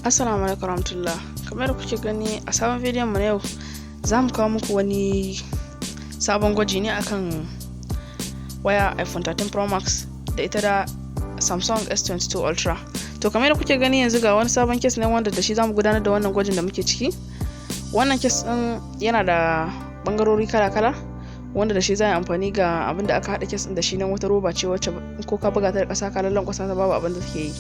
Assalamu alaikum warahmatullah. Kamar da kuke gani a sabon bidiyon mu na yau, za mu kawo muku wani sabon gwaji ne akan waya iPhone 13 Pro Max da ita da Samsung S22 Ultra. To kamar da kuke gani yanzu ga wani sabon case ne wanda da shi za mu gudanar da wannan gwajin da muke ciki. Wannan case din yana da bangarori kala-kala wanda da shi za a yi amfani ga abin da aka haɗa case din da shi nan wata roba ce wacce ko ka buga ta da ƙasa ka lallankwasa ta babu abin da take yi.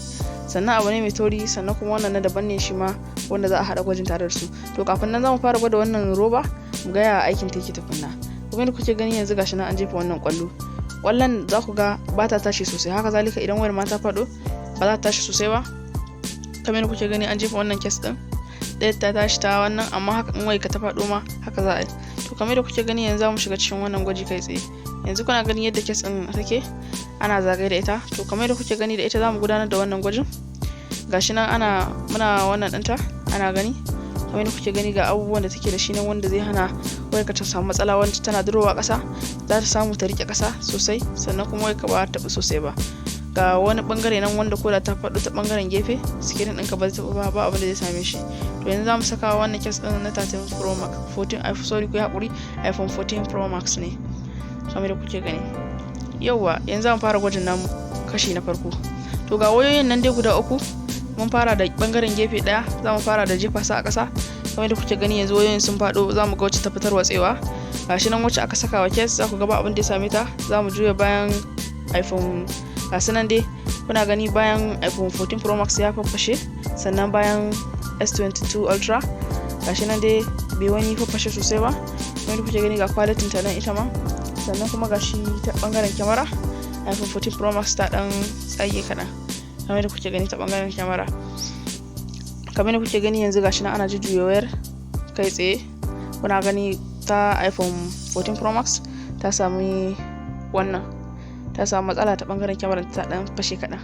Sannan abu ne mai tauri, sannan kuma wannan na daban ne shi ma wanda za a haɗa gwajin tare da su. To kafin nan za mu fara gwada wannan roba mu ga ya aikin take tukunna. Kuma da kuke gani yanzu gashi nan an jefa wannan kwallo. Kwallon za ku ga ba ta tashi sosai, haka zalika idan wayar ma ta faɗo ba za ta tashi sosai ba. Kamar da kuke gani an jefa wannan case din, ɗaya ta tashi ta wannan, amma haka in wayar ka ta faɗo ma haka za a yi. To kamar da kuke gani yanzu za mu shiga cikin wannan gwaji kai tsaye. Yanzu kuna ganin yadda case din take, ana zagaye da ita. To kamar da kuke gani da ita za mu gudanar da wannan gwajin. Gashi nan muna wannan ɗinta, ana gani kamar da kuke gani ga abubuwan da take da shi nan wanda zai hana wayarka ta samu matsala, wanda tana durowa ƙasa za ta samu ta rike ƙasa sosai, sannan kuma wayarka ba ta taɓa sosai ba. Ga wani bangare nan wanda koda ta faɗo ta bangaren gefe sikirin ɗinka ba zai taɓa ba abin da zai same shi. To yanzu za mu saka wannan case ɗin na 13 Pro Max 14 iPhone 14 Pro Max ne kamar da kuke gani. Yauwa yanzu za mu fara gwajin namu kashi na farko. To ga wayoyin nan dai guda uku, mun fara da bangaren gefe daya, za mu fara da jefa sa a ƙasa. Kamar da kuke gani yanzu wayoyin sun faɗo, za mu ga wacce ta fitar watsewa. Gashi nan wacce aka saka wa case, za ku ga ba abin da ya same ta. Za mu juya bayan iPhone, gasu nan dai kuna gani bayan iPhone 14 Pro Max ya faffashe, sannan bayan S22 Ultra gashi nan dai bai wani faffashe sosai ba. Kamar da kuke gani ga quality ta nan ita ma, sannan kuma gashi ta bangaren kyamara iPhone 14 Pro Max ta dan tsage kaɗan. Kamar da kuke gani ta bangaren kyamara, kamar da kuke gani yanzu gashi nan ana jujjuya wayar kai tsaye. Kuna gani ta iPhone 14 Pro Max ta samu matsala ta bangaren kyamara, ta dan fashe kaɗan,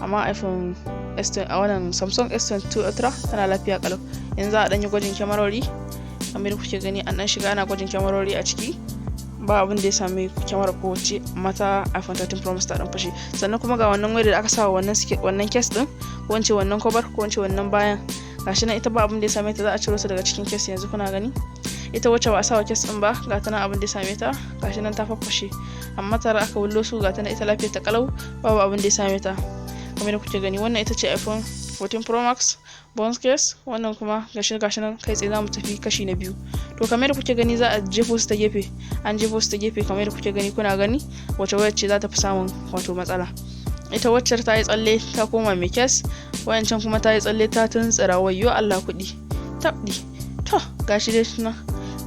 amma iPhone wannan Samsung S22 Ultra tana lafiya kalau. Yanzu a dan yi gwajin kyamarori, kamar da kuke gani an dan shiga ana gwajin kyamarori a ciki, ba abin da ya sami kyamara ko wacce, amma ta iPhone 13 Pro Max ta dan fashe. Sannan kuma ga wannan wayar da aka sa wannan case din, ko wance wannan cover, ko wance wannan bayan, gashi nan ita ba abin da ya same ta, za a ciro ta daga cikin case. Yanzu kuna gani ita wacce ba a sa wa case din ba, ga ta nan abin da ya same ta, gashi nan ta faffashe, amma tare aka wullo su, ga ta nan ita lafiyar ta kalau, babu abin da ya same ta. Kamar da kuke gani wannan ita ce iPhone 14 Pro Max bones case, wannan kuma gashi nan kai tsaye za mu tafi kashi na biyu. To kamar da kuke gani za a jefo su ta gefe, an jefo su ta gefe. Kamar da kuke gani kuna gani wace wayar ce za ta fi samun wato matsala. Ita waccar ta yi tsalle ta koma mai case, wayancan kuma ta yi tsalle ta tuntsira. Wayyo Allah kuɗi tabdi. To gashi dai nan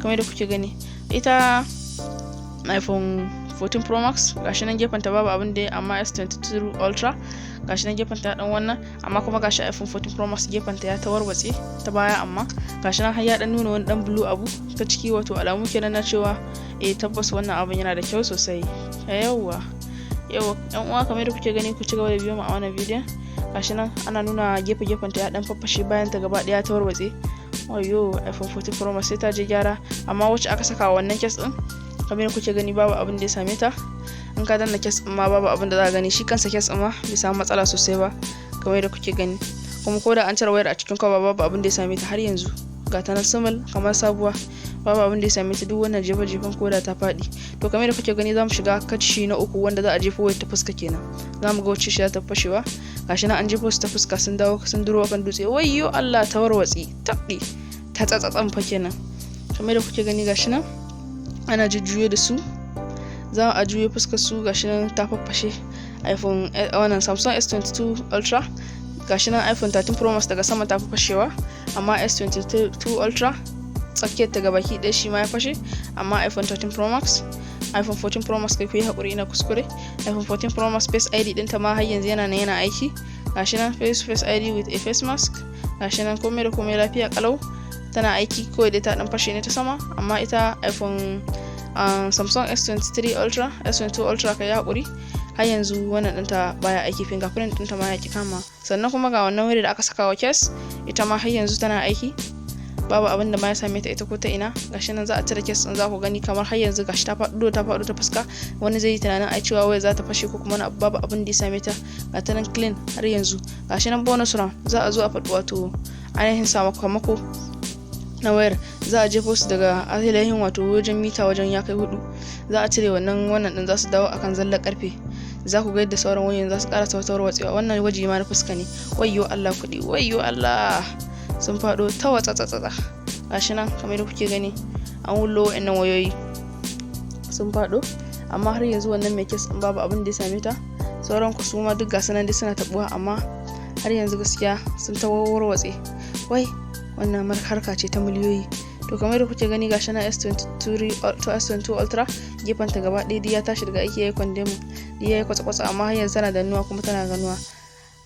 kamar da kuke gani ita iPhone 14 Pro Max gashi nan gefen ta babu abin da, amma S22 Ultra gashi nan gefen ta dan wannan, amma kuma gashi iPhone 14 Pro Max gefen ta ya tawarwatse ta baya, amma gashi nan har ya dan nuna wani dan blue abu ta ciki, wato alamu kenan na cewa tabbas wannan abin yana da kyau sosai. Yawwa yan uwa, kamar da kuke gani ku ci gaba da biyo mu a wannan bidiyon. Gashi nan ana nuna gefen ta ya dan faffashe, bayan ta gaba daya ta warwatse. Wayyo iPhone 14 Pro Max sai ta je gyara, amma wacce aka saka wannan case din kamar kuke gani babu abin da ya same ta. In ka danna case din ma babu abin da za ka gani, shi kansa case din ma bai samu matsala sosai ba kamar da kuke gani. Kuma ko da an cire wayar a cikin cover babu abin da ya same ta har yanzu, ga ta nan sumul kamar sabuwa, babu abin da ya same ta. Duk wannan jefa-jefan koda ta faɗi. To kamar da kuke gani za mu shiga kashi na uku, wanda za a jefo wayar ta fuska kenan. Za mu ga wacce shi ta fashewa. Gashi nan an jefo su ta fuska, sun dawo sun duro kan dutse. Wayyo Allah, ta warwatsi tabdi, ta tsatsatsan fa kenan. Kamar da kuke gani gashi nan ana jujjuye da su, za a juye fuskar su. Gashi nan ta faffashe iPhone wannan Samsung S22 Ultra, gashi nan iPhone 13 Pro Max daga sama ta faffashewa, amma S22 Ultra tsakiyar ta gabaki ɗaya shi ma ya fashe, amma iPhone 13 Pro Max iPhone 14 Pro Max kai ku yi haƙuri ina kuskure. iPhone 14 Pro Max Face ID ɗinta ma har yanzu yana aiki. Gashi nan Face ID with a face mask. Gashi nan komai da komai lafiya kalau, tana aiki. Kawai dai ta dan fashe ne ta sama, amma ita iPhone Samsung S22 Ultra kai haƙuri, har yanzu wannan ɗinta baya aiki, fingerprint ɗinta ma ya ki kama. Sannan kuma ga wannan wayar da aka saka wa case, ita ma har yanzu tana aiki. babu abin da ma ya same ta ita ko ta ina. Gashi nan za a cire kes din, za ku gani kamar har yanzu gashi ta faɗo ta fuska. Wani zai yi tunanin ai cewa wai za ta fashe ko kuma babu abin da ya same ta, ga ta nan clean har yanzu. Gashi nan bonus round za a zo a faɗi wato ainihin sakamako na wayar, za a jefo su daga ainihin wato wajen mita wajen ya kai 4, za a cire wannan din, za su dawo akan zallar karfe. Za ku ga yadda sauran wayoyin za su ƙara sautar watsewa. Wannan waje ma na fuska ne. Wayyo Allah kuɗi, wayyo Allah, sun faɗo ta watsatsatsa. Gashi nan kamar yadda kuke gani an wullo wa'annan wayoyi sun faɗo, amma har yanzu wannan mai kes din babu abin da ya same ta. Sauran ku su ma duk gasu nan dai suna tabuwa, amma har yanzu gaskiya sun ta warwatse. Wai wannan harka ce ta miliyoyi. To kamar da kuke gani gashi na S22 Ultra gefen ta gaba ɗaya ya tashi daga aiki, yayi condemn, yayi kwatsa-kwatsa, amma har yanzu tana dannuwa kuma tana ganuwa.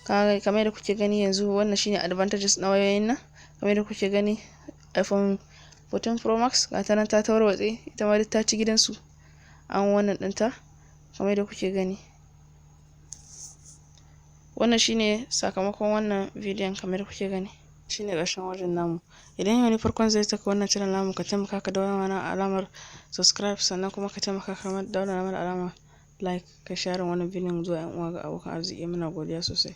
Kamar da kuke gani yanzu wannan shine advantages na wayoyin nan. Kamar da kuke gani iPhone 14 Pro Max ga ta nan ta warwatse, ita ma duk ta ci gidansu an wannan ɗinta. Kamar da kuke gani wannan shine sakamakon wannan bidiyon. Kamar da kuke gani shine ƙarshen wajen namu. Idan yau ne farkon zai taka wannan channel namu, ka taimaka ka daura mana alamar subscribe, sannan kuma ka taimaka ka daura mana alamar like, ka share wannan bidiyon zuwa 'yan uwa ga abokan arziki. Muna godiya sosai.